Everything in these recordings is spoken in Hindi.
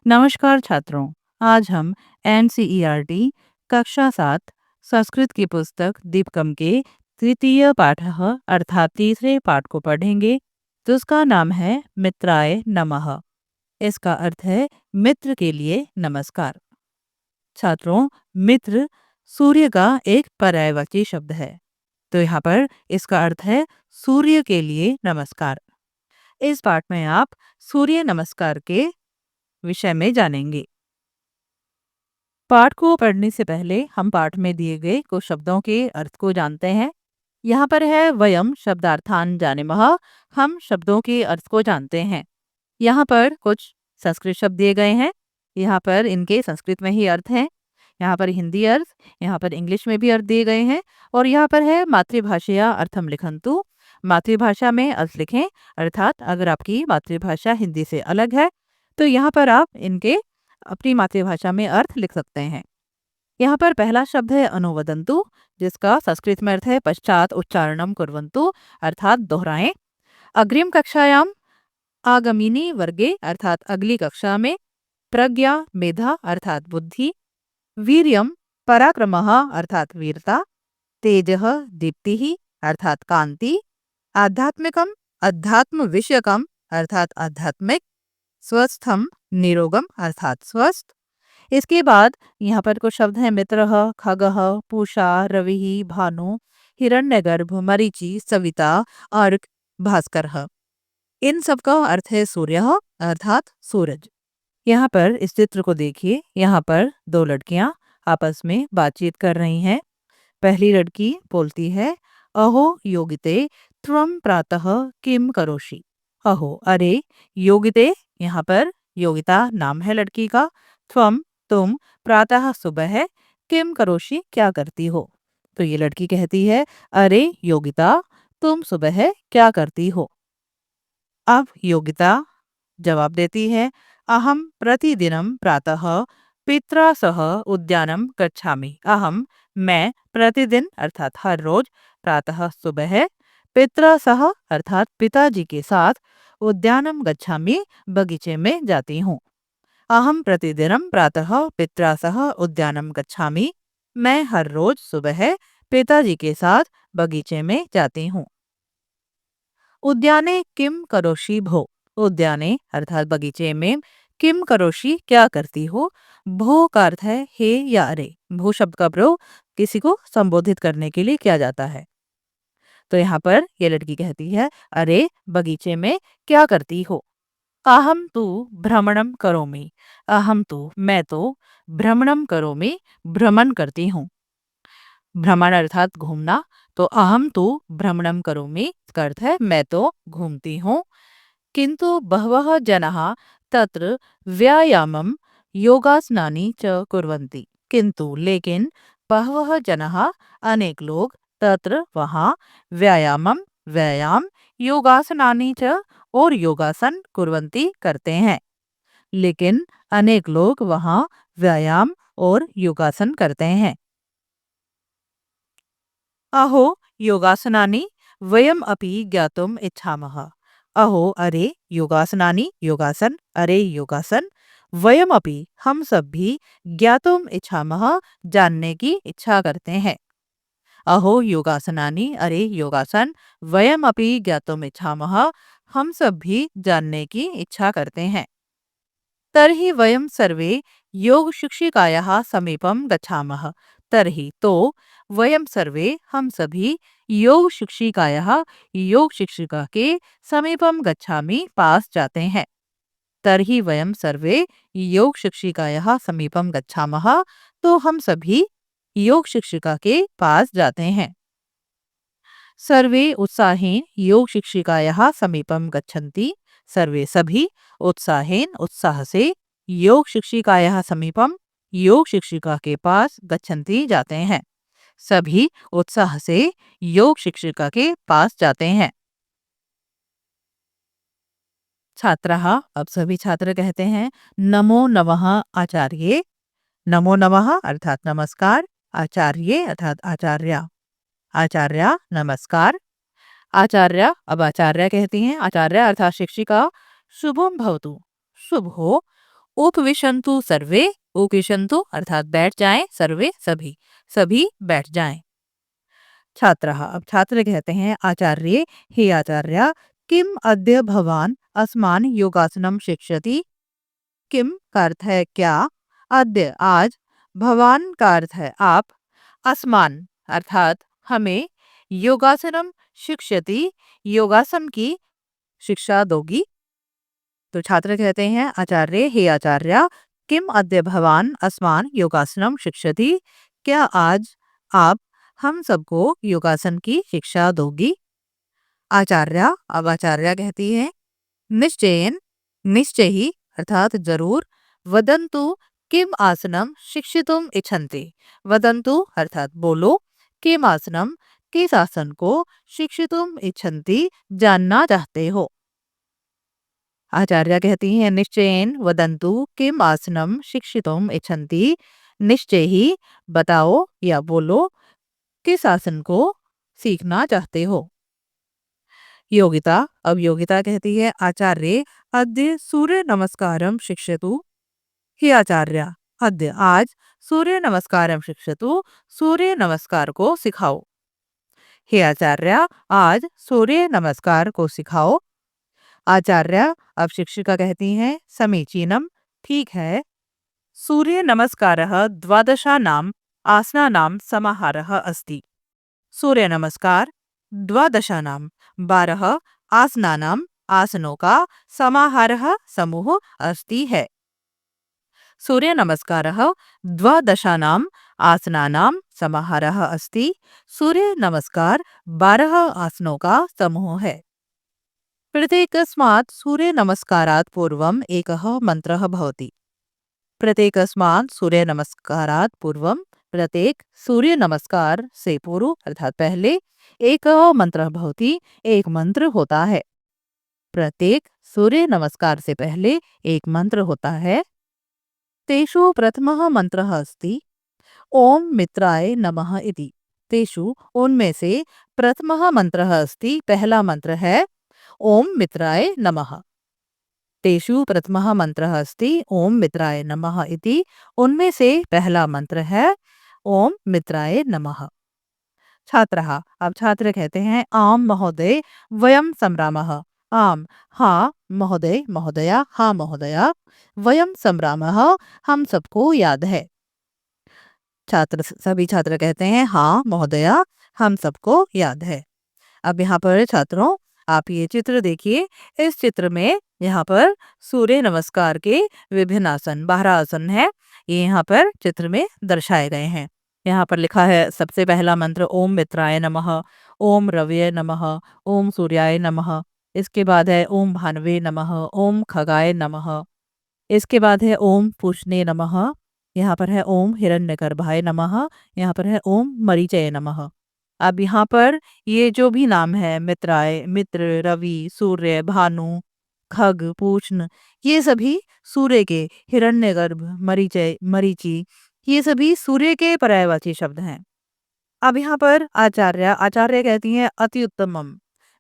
नमस्कार छात्रों। आज हम एनसीईआरटी कक्षा 7 संस्कृत की पुस्तक दीपकम के तृतीय पाठः अर्थात तीसरे पाठ को पढ़ेंगे, जिसका नाम है मित्राय नमः। इसका अर्थ है मित्र के लिए नमस्कार। छात्रों, मित्र सूर्य का एक पर्यायवाची शब्द है, तो यहाँ पर इसका अर्थ है सूर्य के लिए नमस्कार। इस पाठ में आप सूर्य नमस्कार के विषय में जानेंगे। पाठ को पढ़ने से पहले हम पाठ में दिए गए कुछ शब्दों के अर्थ को जानते हैं। यहाँ पर है वयम शब्दार्थान जानीमः। हम शब्दों के अर्थ को जानते हैं। यहाँ पर कुछ संस्कृत शब्द दिए गए हैं। यहाँ पर इनके संस्कृत में ही अर्थ हैं। यहाँ पर हिंदी अर्थ, यहाँ पर इंग्लिश में भी अर्थ दिए गए हैं। और यहाँ पर है मातृभाषया अर्थम लिखन्तु। मातृभाषा में अर्थ लिखें, अर्थात अगर आपकी मातृभाषा हिंदी से अलग है तो यहाँ पर आप इनके अपनी मातृभाषा में अर्थ लिख सकते हैं। यहाँ पर पहला शब्द है अनुवदन्तु, जिसका संस्कृत में अर्थ है पश्चात उच्चारणम कुर्वन्तु, अर्थात दोहराएं। अग्रिम कक्षायाम आगमिनी वर्गे अर्थात अगली कक्षा में। प्रज्ञा मेधा अर्थात बुद्धि। वीर्यम पराक्रमः अर्थात वीरता। तेजः दीप्तिः अर्थात कांति। आध्यात्मिकम अध्यात्म विषयकम अर्थात आध्यात्मिक। स्वस्थम निरोगम अर्थात स्वस्थ। इसके बाद यहाँ पर कुछ शब्द हैं मित्रः, खगः, पूषा, रविः, भानु, हिरण्यगर्भ, मरीचि, सविता, अर्क, भास्करः। इन सब का अर्थ है सूर्य अर्थात सूरज। यहाँ पर इस चित्र को देखिए। यहाँ पर दो लड़कियां आपस में बातचीत कर रही हैं। पहली लड़की बोलती है, अहो योगिते त्वम प्रातः किम करोषि। अहो अरे, योगिते यहाँ पर योगिता नाम है लड़की का। त्वम तुम, प्रातः सुबह, किम करोषि क्या करती हो। तो ये लड़की कहती है, अरे योगिता, तुम सुबह क्या करती हो। अब योगिता जवाब देती है, अहम प्रतिदिनम प्रातः पित्रा सह उद्यानम गच्छामि। अहम मैं प्रतिदिन अर्थात हर रोज प्रातः सुबह पित्रा सह अर्थात पिताजी के साथ उद्यानम गच्छामि बगीचे में जाती हूँ। अहम प्रतिदिनम प्रातः पित्रा सह उद्यानम गच्छामि। मैं हर रोज सुबह पिताजी के साथ बगीचे में जाती हूँ। उद्याने किम करोषि भो। उद्याने अर्थात बगीचे में, किम करोषि क्या करती हो। भो का अर्थ है हे या अरे। भो शब्द का प्रयोग किसी को संबोधित करने के लिए किया जाता है। तो यहाँ पर ये लड़की कहती है, अरे बगीचे में क्या करती हो। अहम तु भ्रमणम करोमि। अहम तु मैं तो, भ्रमणम करोमि भ्रमण करती हूँ। भ्रमण अर्थात घूमना। तो अहम तो भ्रमणम करोमि इसका अर्थ है मैं तो घूमती हूँ। किंतु बहवः जनाः तत्र व्यायामम योगासनानि च कुर्वन्ति। किंतु लेकिन बहवः जनाः अनेक लोग तत्र वहाँ व्यायामम व्यायाम योगासनानि च और योगासन कुर्वन्ति करते हैं। लेकिन अनेक लोग वहाँ व्यायाम और योगासन करते हैं। अहो योगासनानि वयम अपि ज्ञातुम इच्छामः। अहो अरे योगासनानि योगासन, अरे योगासन, वयम अपि हम सब भी ज्ञातुम इच्छामः जानने की इच्छा करते हैं। अहो योगासनानि अरे योगासन, वयम अपि ज्ञातुम इच्छामः हम सब भी जानने की इच्छा करते हैं। तर्हि वयं सर्वे योग शिक्षिकायाः समीपम गच्छामः। तर्हि तो वयं सर्वे हम सभी योग शिक्षिकायाः योग शिक्षिका के समीपम गच्छामि पास जाते हैं। तर्हि वयं सर्वे योग शिक्षिकायाः समीपम गच्छामः तो हम सभी योग शिक्षिका के पास जाते हैं। सर्वे उत्साहेन योग शिक्षिकायाः समीपम गच्छन्ति। सर्वे सभी उत्साहेन उत्साह से योग शिक्षिकायाः समीपम योग शिक्षिका के पास गच्छन्ति जाते हैं। सभी उत्साह से योग शिक्षिका के पास जाते हैं। छात्राः अब सभी छात्र कहते हैं, नमो नमः आचार्ये। नमो नमः अर्थात नमस्कार, आचार्य अर्थात आचार्य। आचार्य नमस्कार। आचार्य अब आचार्य कहती हैं, आचार्य अर्थात शिक्षिका। शुभम भवतु शुभ हो। उपविशन्तु सर्वे, उपविशन्तु अर्थात बैठ जाएं, सर्वे सभी, सभी बैठ जाएं। छात्रः, अब छात्र कहते हैं आचार्य, हे आचार्य, किम अद्य भवान अस्मान योगासनम शिक्षति। किम का अर्थ है क्या, अद्य आज, भवान का अर्थ है आप, अस्मान अर्थात हमें, योगासनम शिक्षति योगासन की शिक्षा दोगी। तो छात्र कहते हैं आचार्य, हे आचार्य, किम अद्य भवान अस्मान योगासनम शिक्षति, क्या आज आप हम सबको योगासन की शिक्षा दोगी। आचार्य, अब आचार्य कहती है निश्चयेन, निश्चय ही अर्थात जरूर, वदन्तु किम आसनम शिक्षितुम इच्छन्ति। वदन्तु अर्थात बोलो, किम आसनम किस आसन को, शिक्षितुम इच्छन्ति जानना चाहते हो। आचार्य कहती हैं निश्चयेन वदन्तु किम आसनम शिक्षितुम इच्छन्ति, निश्चय ही बताओ या बोलो किस आसन को सीखना चाहते हो। योगिता, अब योगिता कहती है आचार्य, अद्य सूर्य नमस्कारम शिक्षतु। हे आचार्य, अद्य आज सूर्य नमस्कारम शिक्षतु, सूर्य नमस्कार को सिखाओ। हे आचार्य, आज सूर्य नमस्कार को सिखाओ। आचार्य, अब शिक्षिका कहती हैं समीचीनम, ठीक है। सूर्य नमस्कारः द्वादशानां आसनानां समाहारः अस्ति। सूर्य नमस्कार द्वादशानां 12 आसनानां आसनों का समाहारः समूह अस्ति है। सूर्य नमस्कारः द्वादशानां आसनानां समाहारः अस्ति। सूर्य नमस्कार 12 आसनों का समूह है। प्रत्येकस्मात् सूर्य नमस्कारात् पूर्वम् एकः मन्त्रः भवति। प्रत्येकस्मात् सूर्य नमस्कारात् पूर्वम्, प्रत्येक सूर्य नमस्कार से पूर्व अर्थात पहले, एक मंत्र भवति, एक मंत्र होता है। प्रत्येक सूर्य नमस्कार से पहले एक मंत्र होता है। तेषु प्रथमः मंत्रः अस्ति ओम मित्राय नमः इति। तेषु उनमें से प्रथमः मंत्रः अस्ति, पहला मंत्र है ओम मित्राय नमः। तेषु प्रथमः मंत्रः अस्ति ओम मित्राय नमः इति। उनमें से पहला मंत्र है ओम मित्राय नमः। छात्रः, अब छात्र कहते हैं आम महोदय वयम संरामः। आम हाँ, महोदय महोदया हाँ महोदया, वयम संरामः हम सबको याद है। छात्र, सभी छात्र कहते हैं हाँ महोदया हम सबको याद है। अब यहाँ पर छात्रों आप ये चित्र देखिए। इस चित्र में यहाँ पर सूर्य नमस्कार के विभिन्न आसन, 12 आसन है, ये यहाँ पर चित्र में दर्शाए गए हैं। यहाँ पर लिखा है सबसे पहला मंत्र ओम मित्राय नमः, ओम रवये नमः, ओम सूर्याय नमः। इसके बाद है ओम भानवे नमः, ओम खगाय नमः। इसके बाद है ओम पूष्णे नमः। यहाँ पर है ओम हिरण्यगर्भाय नमः। यहाँ पर है ओम मरीचय नमः। अब यहाँ पर ये जो भी नाम है मित्राय, मित्र, रवि, सूर्य, भानु, खग, पूष्ण, ये सभी सूर्य के, हिरण्यगर्भ, मरीचय, मरीचि, ये सभी सूर्य के पर्यायवाची शब्द हैं। अब यहाँ पर आचार्य, आचार्य कहती हैं अति उत्तमम,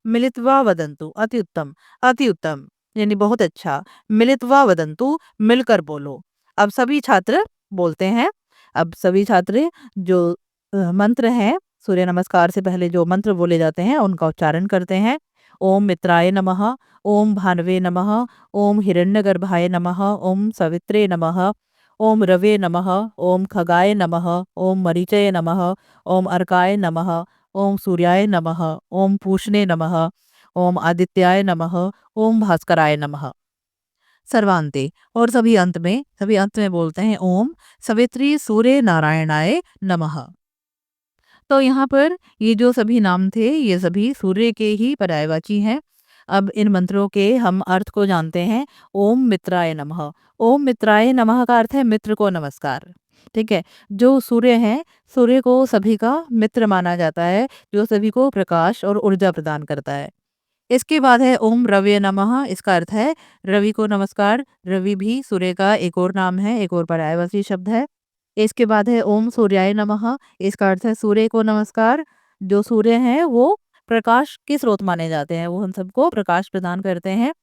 मिलित्वा वदन्तु, अति उत्तम, अति उत्तम यानी बहुत अच्छा, मिलित्वा वदन्तु मिलकर बोलो। अब सभी छात्र बोलते हैं। अब सभी छात्र जो मंत्र हैं, सूर्य नमस्कार से पहले जो मंत्र बोले जाते हैं उनका उच्चारण करते हैं। ओम मित्राय नमः, ओम भानवे नमः, ओम हिरण्यगर्भाय नमः, ओम सवित्रे नमः, ओम रवे नमः, ओम खगाय नमः, ओम मरीचय नमः, ओम अर्काय नमः, ओम सूर्याय नमः, ओम पूष्णे नमः, ओम आदित्याय नमः, ओम भास्कराय नमः। सर्वांते, और सभी अंत में बोलते हैं ओम सवित्री सूर्य नारायणाय नमः। तो यहाँ पर ये जो सभी नाम थे ये सभी सूर्य के ही पर्यायवाची हैं। अब इन मंत्रों के हम अर्थ को जानते हैं। ओम मित्राय नमः, ओम मित्राय नमः का अर्थ है मित्र को नमस्कार। ठीक है, जो सूर्य है, सूर्य को सभी का मित्र माना जाता है, जो सभी को प्रकाश और ऊर्जा प्रदान करता है। इसके बाद है ओम रवि नमः, इसका अर्थ है रवि को नमस्कार। रवि भी सूर्य का एक और नाम है, एक और पर्यायवाची शब्द है। इसके बाद है ओम सूर्याय नमः, इसका अर्थ है सूर्य को नमस्कार। जो सूर्य हैं वो प्रकाश के स्रोत माने जाते हैं, वो हम सबको प्रकाश प्रदान करते हैं।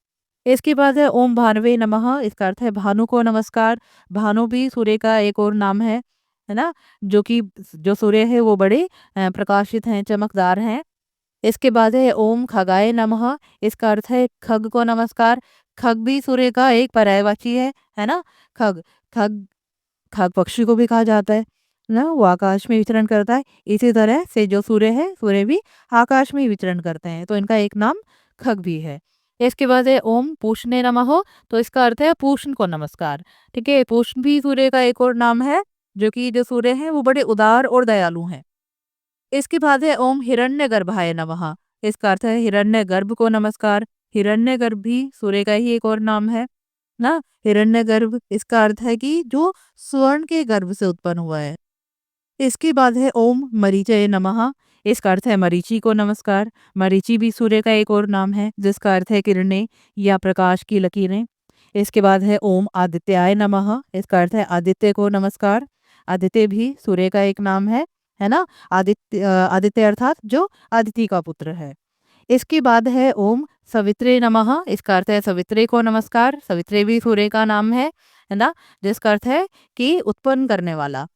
इसके बाद है ओम भानवे नमः, इसका अर्थ है भानु को नमस्कार। भानु भी सूर्य का एक और नाम है ना? जो कि जो सूर्य है वो बड़े प्रकाशित हैं, चमकदार हैं। इसके बाद है ओम खगाय नमः, इसका अर्थ है खग को नमस्कार। खग भी सूर्य का एक पर्यायवाची है ना? खग खग खग पक्षी को भी कहा जाता है ना? वो आकाश में विचरण करता है। इसी तरह से जो सूर्य है, सूर्य भी आकाश में विचरण करते हैं, तो इनका एक नाम खग भी है। इसके बाद है ओम पूषणे नमः, तो इसका अर्थ है पूषण को नमस्कार। ठीक है, पूषण भी सूर्य का एक और नाम है, जो कि जो सूर्य है वो बड़े उदार और दयालु हैं। इसके बाद है ओम हिरण्यगर्भाय नमः, इसका अर्थ है हिरण्यगर्भ को नमस्कार। हिरण्यगर्भ भी सूर्य का ही एक और नाम है ना? हिरण्यगर्भ इसका अर्थ है कि जो स्वर्ण के गर्भ से उत्पन्न हुआ है। इसके बाद है ओम मरीचय नमः, इसका अर्थ है मरीचि को नमस्कार। मरीचि भी सूर्य का एक और नाम है, जिसका अर्थ है किरणें या प्रकाश की लकीरें। इसके बाद है ओम आदित्याय नमः, इसका अर्थ है आदित्य को नमस्कार। आदित्य भी सूर्य का एक नाम है ना? आदित्य अर्थात जो अदिति का पुत्र है। इसके बाद है ओम सवित्रे नमः, इसका अर्थ है सवित्रे को नमस्कार। सवित्रे भी सूर्य का नाम है ना? जिसका अर्थ है कि उत्पन्न करने वाला।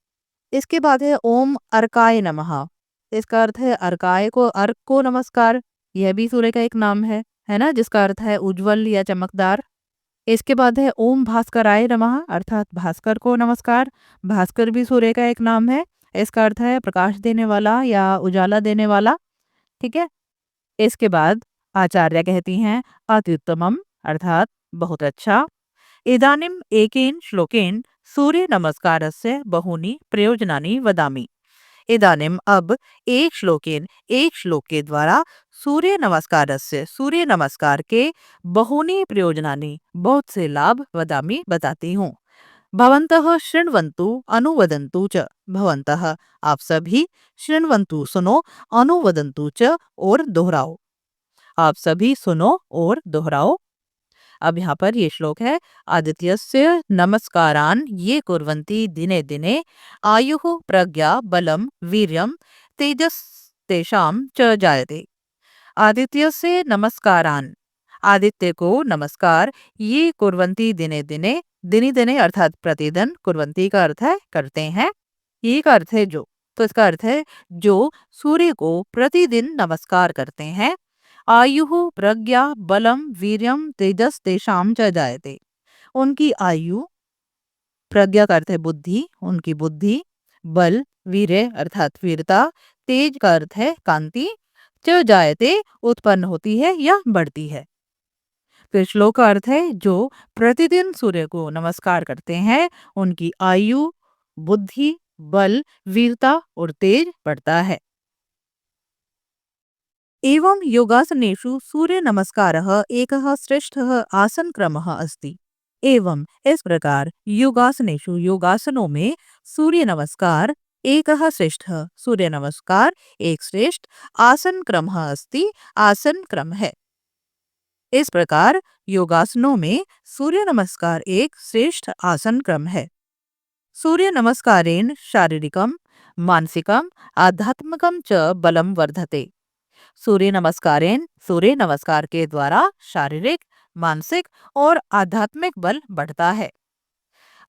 इसके बाद है ओम अर्काय नमः, इसका अर्थ है अर्काय को, अर्क को नमस्कार। यह भी सूर्य का एक नाम है ना? जिसका अर्थ है उज्जवल या चमकदार। इसके बाद है ओम भास्कराय नमः, अर्थात भास्कर को नमस्कार। भास्कर भी सूर्य का एक नाम है। इसका अर्थ है प्रकाश देने वाला या उजाला देने वाला। ठीक है। इसके बाद आचार्य कहती हैं अत्युत्तमम, अर्थात बहुत अच्छा। इदानीम एकेन श्लोकेन सूर्य नमस्कारस्य बहूनि प्रयोजनानि वदामि। इदानीम अब एक श्लोक के द्वारा सूर्य नमस्कार के बहूनि प्रयोजनानि, बहुत से लाभ वदामि, बताती हूँ। भवन्तः शृण्वन्तु अनुवदन्तु च, भवन्तः आप सभी, शृण्वन्तु सुनो, अनुवदन्तु च और दोहराओ, आप सभी सुनो और दोहराओ। अब यहाँ पर ये श्लोक है, आदित्यस्य नमस्कारान ये कुर्वन्ति दिने दिने आयुः प्रज्ञा बलम वीर्यम तेजस तेषां च जायते। आदित्यस्य नमस्कारान, आदित्य को नमस्कार, ये कुर्वन्ति दिने दिने, दिने दिने अर्थात प्रतिदिन, कुर्वन्ति का अर्थ है करते हैं, ये का अर्थ है जो, तो इसका अर्थ है जो सूर्य को प्रतिदिन नमस्कार करते हैं। आयुः प्रज्ञा बलम वीर्यम तेजस तेषां च जायते, उनकी आयु, प्रज्ञा का अर्थ है बुद्धि, उनकी बुद्धि, बल वीर्य अर्थात वीरता, तेज का अर्थ है कांति, च जायते उत्पन्न होती है या बढ़ती है। फिर श्लोक का अर्थ है जो प्रतिदिन सूर्य को नमस्कार करते हैं, उनकी आयु, बुद्धि, बल, वीरता और तेज बढ़ता है। एवं योगासनेषु सूर्य नमस्कारः एकः श्रेष्ठः आसन क्रमः अस्ति। एवं इस प्रकार योगासनेषु, योगासनों में सूर्य नमस्कार एकः श्रेष्ठः, सूर्य नमस्कार एक श्रेष्ठ आसन क्रमः अस्ति, आसन क्रम है। इस प्रकार योगासनों में सूर्य नमस्कार एक श्रेष्ठ आसन क्रम है। सूर्य नमस्कारेण शारीरिकम मानसिकम आध्यात्मिकम च बलम वर्धते। सूर्य नमस्कारेण, सूर्य नमस्कार के द्वारा शारीरिक, मानसिक और आध्यात्मिक बल बढ़ता है।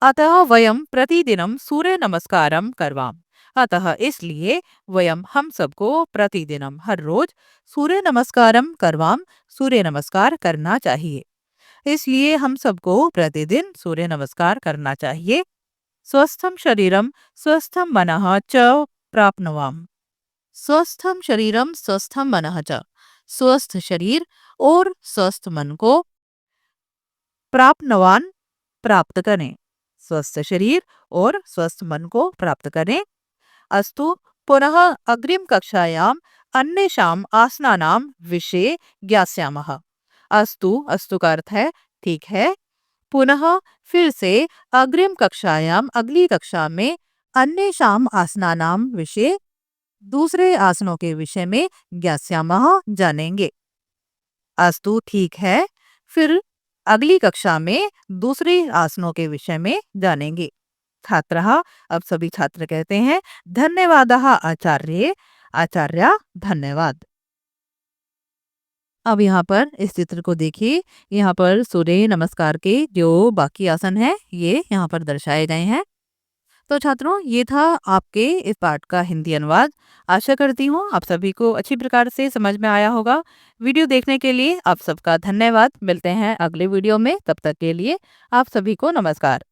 अतः वयम प्रतिदिनम सूर्य नमस्कारम करवाम, अतः इसलिए वयम हम सबको प्रतिदिनम हर रोज सूर्य नमस्कारम करवाम, सूर्य नमस्कार करना चाहिए। इसलिए हम सबको प्रतिदिन सूर्य नमस्कार करना चाहिए। स्वस्थम शरीरम स्वस्थम मनः च प्राप्नुवाम, स्वस्थम शरीरम स्वस्थम मनः च, स्वस्थ शरीर और स्वस्थ मन को प्राप्नवान प्राप्त करें, स्वस्थ शरीर और स्वस्थ मन को प्राप्त करें। अस्तु पुनः अग्रिम कक्षायाम अन्येषाम् आसनानां विषये ज्ञास्यामः। अस्तु, अस्तु का अर्थ है ठीक है। पुनः फिर से अग्रिम कक्षायाम, अगली कक्षा में अन्येषाम् आसनानां विषये, दूसरे आसनों के विषय में ज्ञास्यामः जानेंगे। अस्तु ठीक है, फिर अगली कक्षा में दूसरे आसनों के विषय में जानेंगे। छात्रः, अब सभी छात्र कहते हैं धन्यवादः आचार्य, आचार्य धन्यवाद। अब यहाँ पर इस चित्र को देखिए, यहाँ पर सूर्य नमस्कार के जो बाकी आसन है ये यहाँ पर दर्शाए गए हैं। तो छात्रों, ये था आपके इस पाठ का हिंदी अनुवाद। आशा करती हूँ आप सभी को अच्छी प्रकार से समझ में आया होगा। वीडियो देखने के लिए आप सबका धन्यवाद। मिलते हैं अगले वीडियो में, तब तक के लिए आप सभी को नमस्कार।